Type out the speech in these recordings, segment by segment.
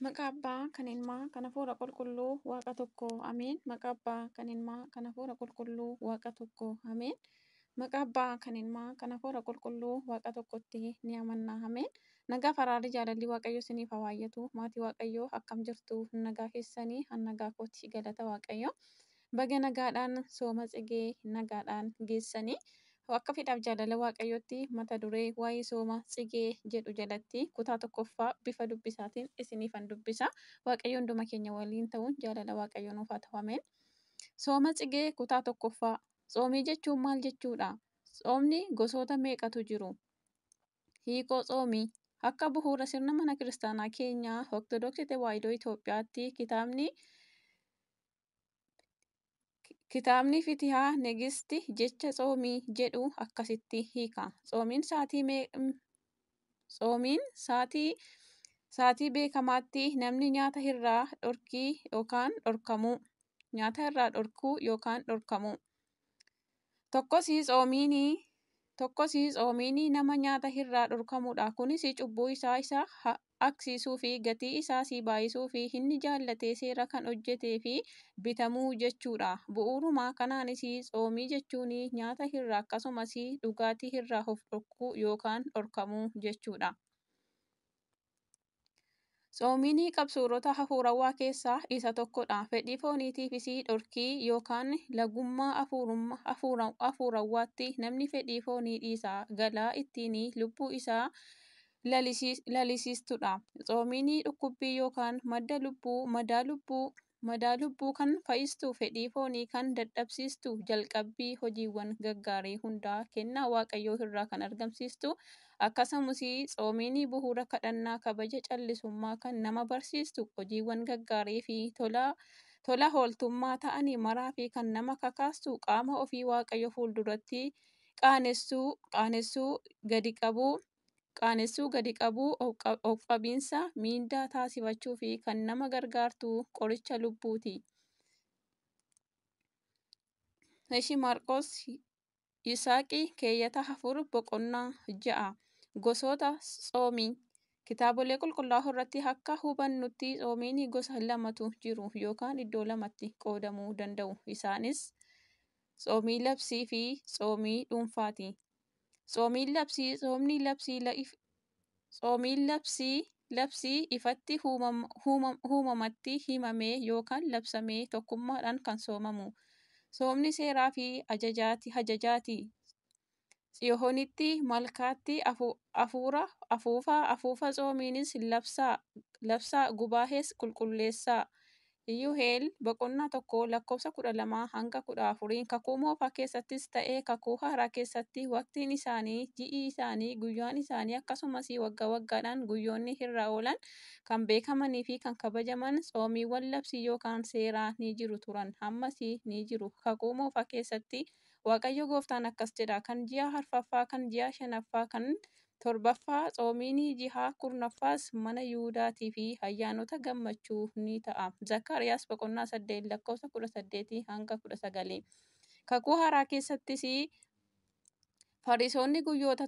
Maqaa Abbaa, kan Ilmaa, kan Hafuura Qulqulluu, Waaqa tokkoo. Ameen. Maqaa Abbaa, kan Ilmaa, kan Hafuura Qulqulluu, Waaqa tokkoo. Ameen. Maqaa Abbaa, kan Ilmaa, kan Hafuura Qulqulluu, Waaqa tokkotti ni amanna. Ameen. Nagaa faraarri jaalalli Waaqayyo isiniif haa baay'atu. Maatii Waaqayyoo akkam jirtu? Nagaa keessanii nagaa kootti galata Waaqayyo. Baga nagaadhaan sooma tsigee nagaadhaan geessanii. Akka fedhaaf jaalala Waaqayyootti mata duree waa'ee sooma tsigee jedhu jalatti kutaa tokkoffaa bifa dubbisaatiin isiniifan dubbisa. Waaqayyo hunduma keenya waliin ta'uun jaalala Waaqayyoo nuuf haa ta'u. Ameen. Sooma tsigee kutaa tokkoffaa. Tsoomii jechuun maal jechuudha? Tsoomni gosoota meeqatu jiru? Hiikoo tsoomii. Akka bu'uura sirna mana kiristaanaa keenyaa Ortodoksii Tawaahidoo Itoophiyaatti Kitaabni Fitihaa Negisti jecha tsoomii jedhu akkasitti hiika. Tsoomiin saatii beekamaatti namni nyaata irraa dhorkuu yookaan dhorkamuu. Tokkosii tsoomiin nama nyaata irraa dhorkamudha. Kunis cubbuu isaa haqsiisuu fi gatii isaas baay'isuu fi inni jaallatee seera kan hojjetee fi bitamuu jechuudha. Bu'uuruma kanaanis tsoomii jechuun nyaata irraa akkasumas dhugaatii irraa of dhorkuu yookaan dhorkamuu jechuudha. Tsoomiin qabsoorota hafuurawaa keessaa isa tokkodha. Fedhii fooniitiifis dhorkii yookaan lagummaa hafuurawwaatti namni fedhii foonii dhiisa galaa ittiin lubbuu isaa lalisiistudha. Tsoomiin dhukkubbii yookaan madaa lubbuu kan fayyistu, fedhii foonii kan dadhabsiistu, jalqabbii hojiiwwan gaggaarii hundaa kennaa Waaqayyoo irraa kan argamsiistu. Akkasumas tsoomiin bu'uura kadhannaa kabaja callisummaa kan nama barsiistu, hojiiwwan gaggaarii fi tola ooltummaa ta'anii maraa fi kan nama kakaastu, qaama ofii Waaqayyo fuulduratti qaanessuu gadi qabuu, of qabiinsa miindaa taasifachuu fi kan nama gargaartu qoricha lubbuuti. Maarqos Yisaaqii Keeyyata 4 boqonnaa 6. Gosoota tsoomii. Kitaabolee qulqullaa'oo irratti akka hubannutti tsoomiin gosa lamatu jiru yookaan iddoo lamatti qoodamuu danda'u. Isaanis tsoomii labsii fi tsoomii dhuunfaati. Tsoomiin labsii ifatti uumamatti himamee yookaan labsamee tokkummaadhaan kan soomamu. Tsoomni seeraa fi ajajaati. Tsiyoonitti malkaatti afuufa tsoomiinis labsaa gubaahes qulqulleessaa. Iyyuheel boqonnaa 1:12-14. Kakuu moofaa keessattis ta'ee kakuu haaraa keessatti waqtiin isaanii, ji'i isaanii, guyyaan isaanii akkasumas waggaadhaan guyyoonni irra oolan kan beekamanii fi kan kabajaman tsoomiiwwan labsii yookaan seeraa ni jiru turan. Ammas ni jiru. Kakuu moofaa keessatti Waaqayyo gooftaan akkas jedha. Kan ji'a arfaffaa, kan ji'a shanaffaa, kan torbaffaa, tsoomiin ji'a kurnaffaas mana Yihuudaatii fi ayyaanota gammachuu ni ta'a. Zakkaariyaas boqonnaa 8:18-19. Kakuu haaraa keessattis Fariisonni guyyoota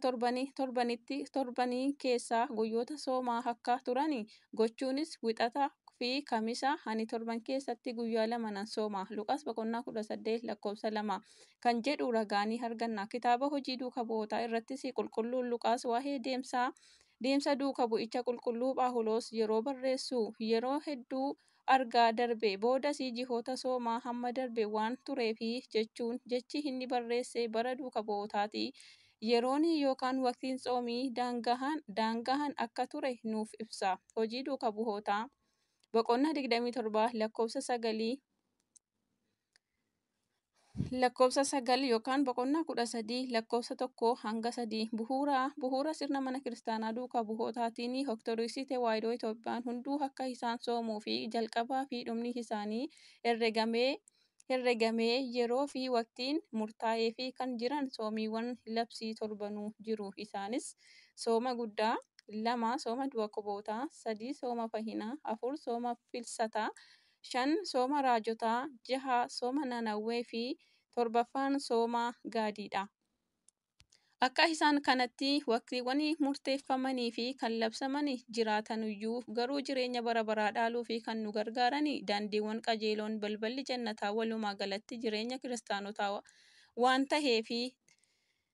torbanii keessaa guyyoota soomaa akka turan gochuunis wixataa fi kamisa ani torban keessatti guyyaa 2 nan sooma. Luqaas boqonnaa 18:2 kan jedhu ragaa ni arganna. Kitaaba hojii duuka bu'ootaa irrattis qulqulluun Luqaas waa'ee deemsa duuka bu'icha qulqulluu Phaawulos yeroo barreessu yeroo hedduu argaa darbe boodas ji'oota soomaa hamma darbe waan tureef jechi inni barreesse bara duuka bu'ootaati. Yeroon yookaan waqtiin tsoomii daangahan akka ture nuuf ibsa. Hojii duuka bu'ootaa boqonnaa 27 lakkoofsa 9 yookaan boqonnaa 13 lakkoofsa 1-3. Bu'uura sirna mana kiristaanaa duuka bu'ootaatiin Ortodoksii Tawaahidoo Itoophiyaan hunduu akka isaan soomuu fi jalqabaa fi dhumni isaanii herregamee yeroo fi waqtiin murtaa'ee fi kan jiran tsoomiiwwan labsii 7 jiru. Isaanis sooma guddaa, 2 sooma du'a kubootaa, 3 sooma fahinaa, 4 sooma filsataa, 5 sooma raajotaa, 6 sooma nanawwee fi 7ffaan sooma gaadiidha. Akka isaan kanatti waqtiiwwan murteeffamanii fi kan labsaman jiraatanuyyuu garuu jireenya bara baraa dhaaluu fi kan nu gargaaran daandiiwwan qajeeloon balballi jannataa walumaa galatti jireenya kiristaanotaa waan ta'eefi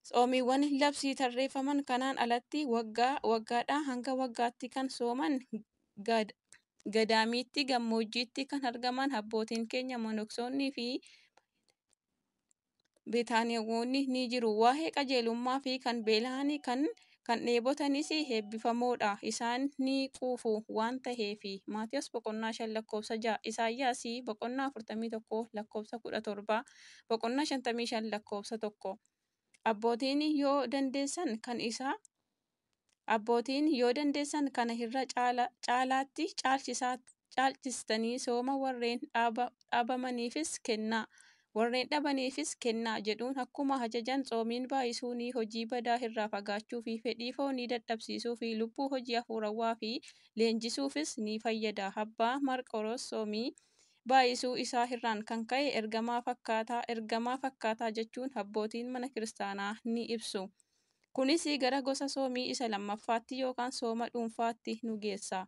Tsoomiiwwan labsii tarreeffaman kanaan alatti waggaadhaa hanga waggaatti kan sooman gadaamiitti gammoojjiitti kan argaman abbootiin keenya monoksoonnii fi beetaaniyaawwan ni jiru. Waa'ee qajeelummaa fi kan beela'an kan dheebotanis eebbifamoodha. Isaan ni quufu waan ta'eef. Maatiyos boqonnaa 5 lakkoofsa 6, Isaayyaas boqonnaa 41 lakkoofsa 17, boqonnaa 55 lakkoofsa 1. Abbootiin yoo dandeessan kana irra caalaatti caalchistanii sooma warreen dhabaniifis kennaa jedhuun akkuma ajajan tsoomiin baay'isuu ni hojii badaa irraa fagaachuu fi fedhii foonii dadhabsiisuu fi lubbuu hojii hafuurawaa fi leenjisuufis ni fayyada. Abbaa Marqoros soomii baay'isuu isaa irraan kan ka'e ergamaa fakkaataa jechuun abbootiin mana kiristaanaa ni ibsu. Kunis gara gosa soomii isa lammaffaatti yookaan sooma dhuunfaatti nu geessa.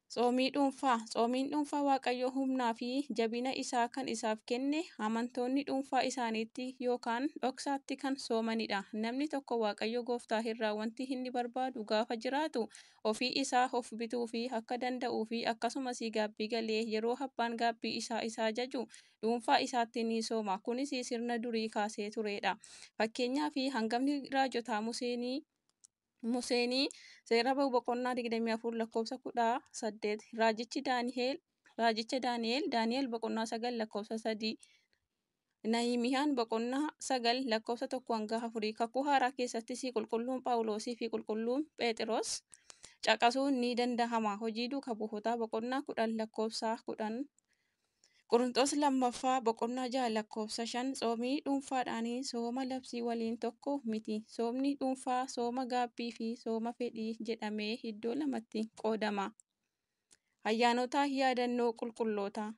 Tsoomii dhuunfaa. Tsoomiin dhuunfaa Waaqayyo humnaa fi jabina isaa kan isaaf kenne amantoonni dhuunfaa isaaniitti yookaan dhoksaatti kan soomanidha. Namni tokko Waaqayyo gooftaa irraa wanti inni barbaadu gaafa jiraatu ofii isaa of bituu fi akka danda'uu fi akkasumas gaabbii galee yeroo abbaan gaabbii isaa ajaju dhuunfaa isaatti ni sooma. Kunis sirna durii kaasee turedha. Fakkeenyaaf hangafni raajotaa Museenii seera ba'uu boqonnaa 24 lakkoofsa 18, raajicha Daani'el boqonnaa 9 lakkoofsa 3, Nahimiyaan boqonnaa 9 lakkoofsa 1 hanga 4. Kakuu haaraa keessattis qulqulluun Phaawulosii fi qulqulluun Phexros caqasuun ni danda'ama. Hojii duukaa bu'ootaa boqonnaa 10 lakkoofsa 10. Qorontos lammaffaa boqonnaa 6 lakkoofsa 5. Tsoomii dhuunfaadhaan sooma labsii waliin tokko miti. Soomni dhuunfaa sooma gaabbii fi sooma fedhii jedhamee iddoo lamatti qoodama. Ayyaanota yaadannoo qulqullootaa.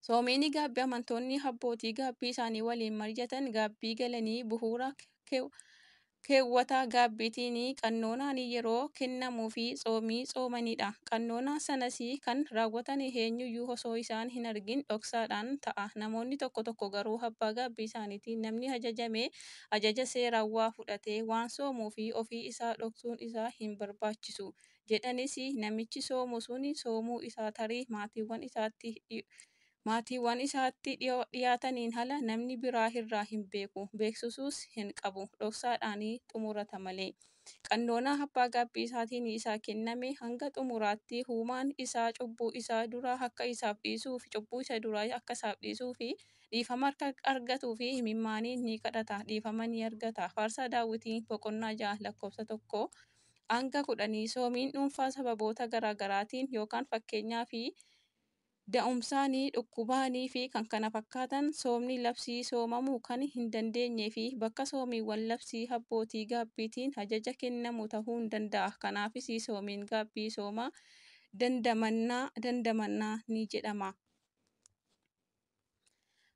Soomiin gaabbii amantoonni abbootii gaabbii isaanii waliin mari'atan gaabbii galanii bu'uura keewwataa gaabbiitiin qannoonaan yeroo kennamuu fi tsoomii tsoomanidha. Qannoonaa sanas kan raawwatan eenyuyyuu osoo isaan hin argin dhoksaadhaan ta'a. Namoonni tokko garuu abbaa gaabbii isaaniitiin namni ajaja seerawwaa fudhatee waan soomuu fi ofii isaa dhoksuun isaa hin barbaachisu jedhanis namichi soomu sun soomuu isaa tarii maatiiwwan isaatti dhiyaataniin ala namni biraa irraa hin beeku. Beeksisuus hin qabu. Dhoksaadhaan xumurata malee. Qannoonaa abbaa gaabbii isaatiin isaa kenname hanga xumuraatti uumaan isaa cubbuu isaa duraa akka isaaf dhiisuu fi dhiifama akka argatuu fi imimmaaniin ni kadhata. Dhiifama ni argata. Faarsaa Daawwitii boqonnaa 6 lakkoofsa 1 hanga 10. Soomiin dhuunfaa sababoota garaagaraatiin yookaan fakkeenyaa fi da'umsaanii, dhukkubaanii fi kan kana fakkaatan soomni labsii soomamuu kan hin dandeenyee fi bakka soomiiwwan labsii abbootii gaabbiitiin ajaja kennamu ta'uu hin danda'a. Kanaafis soomiin gaabbii sooma dandamannaa ni jedhama.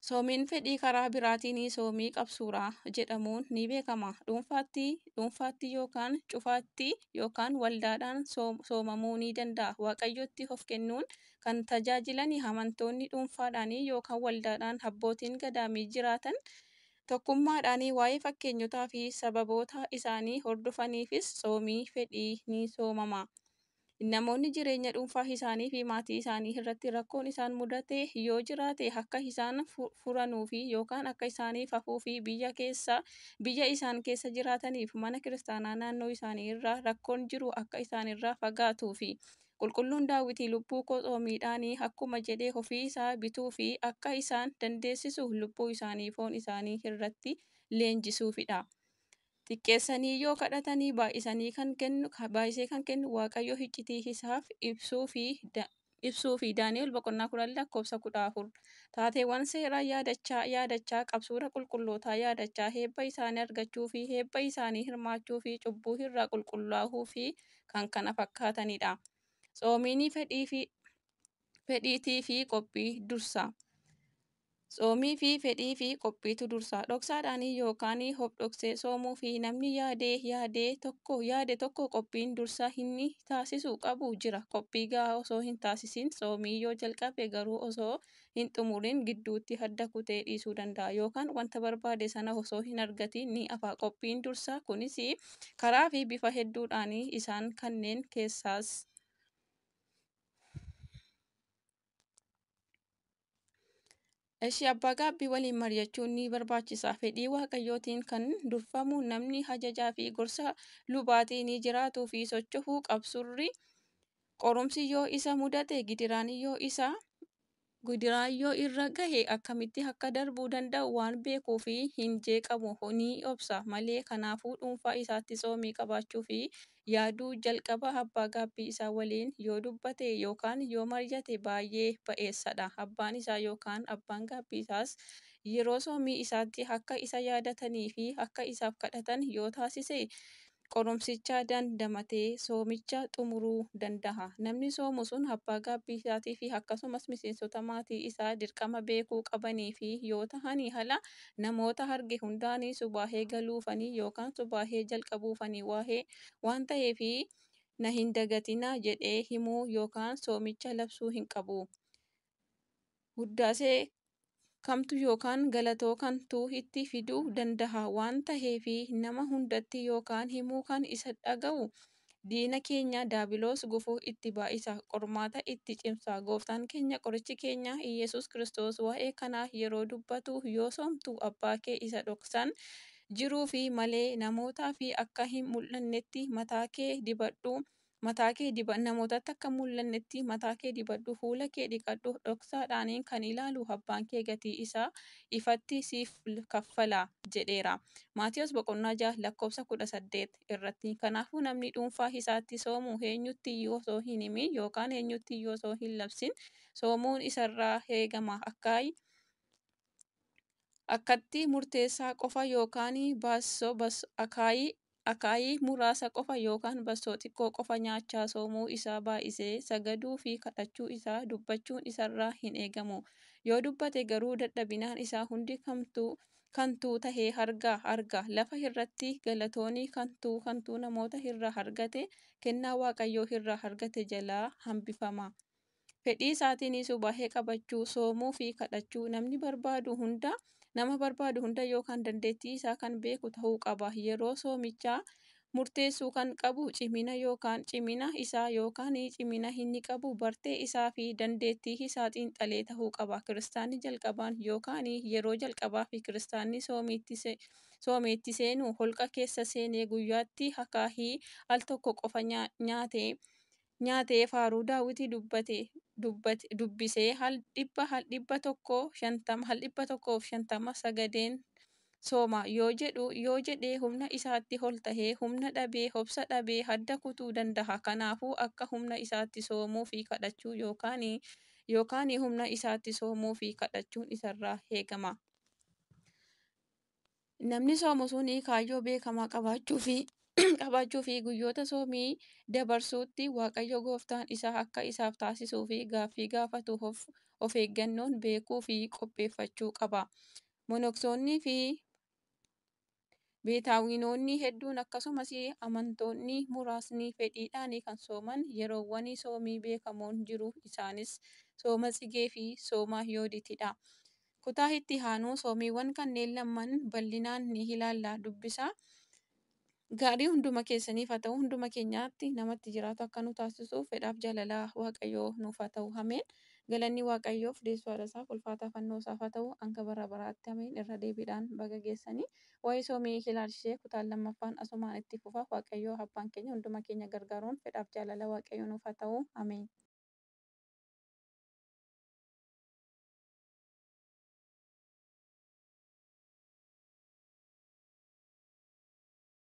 Soomiin fedhii karaa biraatiin soomii qabsuuraa jedhamuun ni beekama. Dhuunfaatti yookaan cufaatti yookaan waldaadhaan soomamuu ni danda'a. Waaqayyotti of kennuun kan tajaajilan amantoonni dhuunfaadhaan yookaan waldaadhaan abbootiin gadaamii jiraatan tokkummaadhaan waa'ee fakkeenyotaa fi sababoota isaanii hordofaniifis soomii fedhii ni soomama. Namoonni jireenya dhuunfaa isaanii fi maatii isaanii irratti rakkoon isaan mudate yoo jiraate akka isaan furanuu fi yookaan akka isaaniif hafuu fi biyya isaan keessa jiraataniif mana kiristaanaa naannoo isaanii irraa rakkoon jiru akka isaan irraa fagaatuu fi qulqulluun Daawwitii lubbuu koo tsoomiidhaan akkuma jedhee ofii isaa bituu fi akka isaan dandeessisu lubbuu isaanii foon isaanii irratti leenjisuufidha. Xiqqeessanii yoo kadhatanii baay'isee kan kennu Waaqayyo iccitii isaaf ibsuu fi Daani'el boqonnaa 10 lakkoofsa 14. Taateewwan seeraa yaadachaa qabsuura qulqullootaa yaadachaa eebba isaanii argachuu fi eebba isaanii hirmaachuu fi cubbuu irraa qulqullaa'uu fi kan kana fakkaatanidha. Tsoomiin fedhiitii fi qophii dursa. Soomii fi fedhii fi qophiitu dursa. Dhoksaadhaan yookaan of dhoksee soomuu fi namni yaade tokko qophiin dursa inni taasisuu qabu jira. Qophii gahaa osoo hin taasisin soomii yoo jalqabe garuu osoo hin xumuriin gidduutti adda kutee dhiisuu danda'a. Yookaan wanta barbaade sana osoo hin argatiin ni hafa. Qophiin dursaa kunis karaa fi bifa hedduudhaan isaan kanneen keessaas abbaa gaabbii waliin mari'achuun ni barbaachisa. Fedhii waaqayyootiin kan durfamu namni ajajaa fi gorsa lubaatiin jiraatuu fi socho'uu qabsurri qorumsi yoo isa mudate gidiraan yoo irra gahe akkamitti akka darbuu danda'u waan beekuu fi hin jeeqamu ni obsa malee. Kanaafuu dhuunfaa isaatti soomii qabaachuu fi yaaduu jalqaba. Abbaa gaabbii isaa waliin yoo dubbate yookaan yoo mari'ate baay'ee ba'eessadha. Abbaan isaa yookaan abbaan gaabbii isaas yeroo soomii isaatti akka isa yaadatanii fi akka isaaf kadhatan yoo taasise qorumsicha dandamatee soomicha xumuruu danda'a. Namni soomu sun abbaa gaabbii isaatii fi akkasumas miseensota maatii isaa dirqama beekuu qabanii fi yoo tahanii ala namoota arge hundaan subaahee galuufanii yookaan subaahee jalqabuufanii waan ta'eef na hin dagatinaa jedhee himuu yookaan soomicha labsuu hin qabu. Huddaasee kamtu yookaan galatoo kamtu itti fiduu danda'a waan ta'eef nama hundatti yookaan himuu kan isa dhaga'u diina keenya daabiloos gufuu itti baay'isa, qormaata itti cimsa. Gooftaan keenya qorichi keenya Iyesuus Kiristoos waa'ee kanaa yeroo dubbatu yoo soomtu abbaa kee isa dhoksan jiruu fi malee namootaa fi akka hin mul'annetti mataa kee dibadhu. Namootatti akka mul'annetti mataa kee dibadhu, fuula kee dhiqadhu. Dhoksaadhaan kan ilaalu abbaan kee gatii isaa ifatti siif kaffala jedheera. Maatiyos 6:18 irratti. Kanaafuu namni dhuunfaa isaatti soomu eenyutti iyyuu osoo hin himin yookaan eenyutti iyyuu osoo hin labsin soomuun isarraa eegama. Akkatti murteessaa qofa yookaan akaayii muraasa qofa yookaan bassoo xiqqoo qofa nyaachaa soomuu isaa baay'isee sagaduu fi kadhachuu isaa dubbachuun isarraa hin eegamu. Yoo dubbate garuu dadhabinaan isaa hundi kantuu tahee arga. Lafa irratti galatoonni kantuu namoota irraa argate kennaa waaqayyoo irraa argate jalaa hambifama. Fedhii isaatiin subaahee qabachuu, soomuu fi kadhachuu nama barbaadu hunda yookaan dandeettii isaa kan beeku ta'uu qaba. Yeroo soomichaa murteessuu kan qabu cimina isaa yookaan cimina inni qabu bartee isaa fi dandeettii isaa xiinxalee ta'uu qaba. Kiristaanni jalqabaan yookaan yeroo jalqabaa fi kiristaanni soometti seenu holqa keessa seenee guyyaatti akaahii al tokko qofa nyaatee faaruu Daawit dubbisee hal 150 sagadeen sooma yoo jedhee humna isaatti ol tahee humna dhabee obsa dhabee adda kutuu danda'a. Kanaafuu akka humna isaatti soomuu fi kadhachuu yookaan humna isaatti soomuu fi kadhachuun isarraa eegama. Namni soomu sun kaayyoo beekamaa qabaachuu fi guyyoota soomii dabarsuutti waaqayyo gooftaan isaa akka isaaf taasisuu fi gaaffii gaafatu of eeggannoon beekuu fi qopheeffachuu qaba. Monoksoonnii fi beetaawinoonni hedduun akkasumas amantoonni muraasni fedhiidhaan kan sooman yeroowwan soomii beekamoon jiru. Isaanis sooma tsigee fi sooma yoodiitidha. Kutaa itti aanu soomiiwwan kanneen lamaan bal'inaan ni ilaalla. Dubbisaa gaarii hunduma keessaniif haa ta'u, hunduma keenyaatti namatti jiraatu akka nu taasisuuf fedhaaf jaalala waaqayyoo nuuf haa ta'u. Ameen. Galanni waaqayyoof deessuu haadha isaaf ulfaataa fannoo isaaf haa ta'u hanga bara baraatti. Ameen. Irra deebiidhaan baga geessanii waa'ee soomii ilaalchise kutaan lammaffaan asumaan itti fufa. Waaqayyoo abbaan keenya hunduma keenya gargaaruun fedhaaf jaalala waaqayyoo nuuf haa ta'u. Ameen.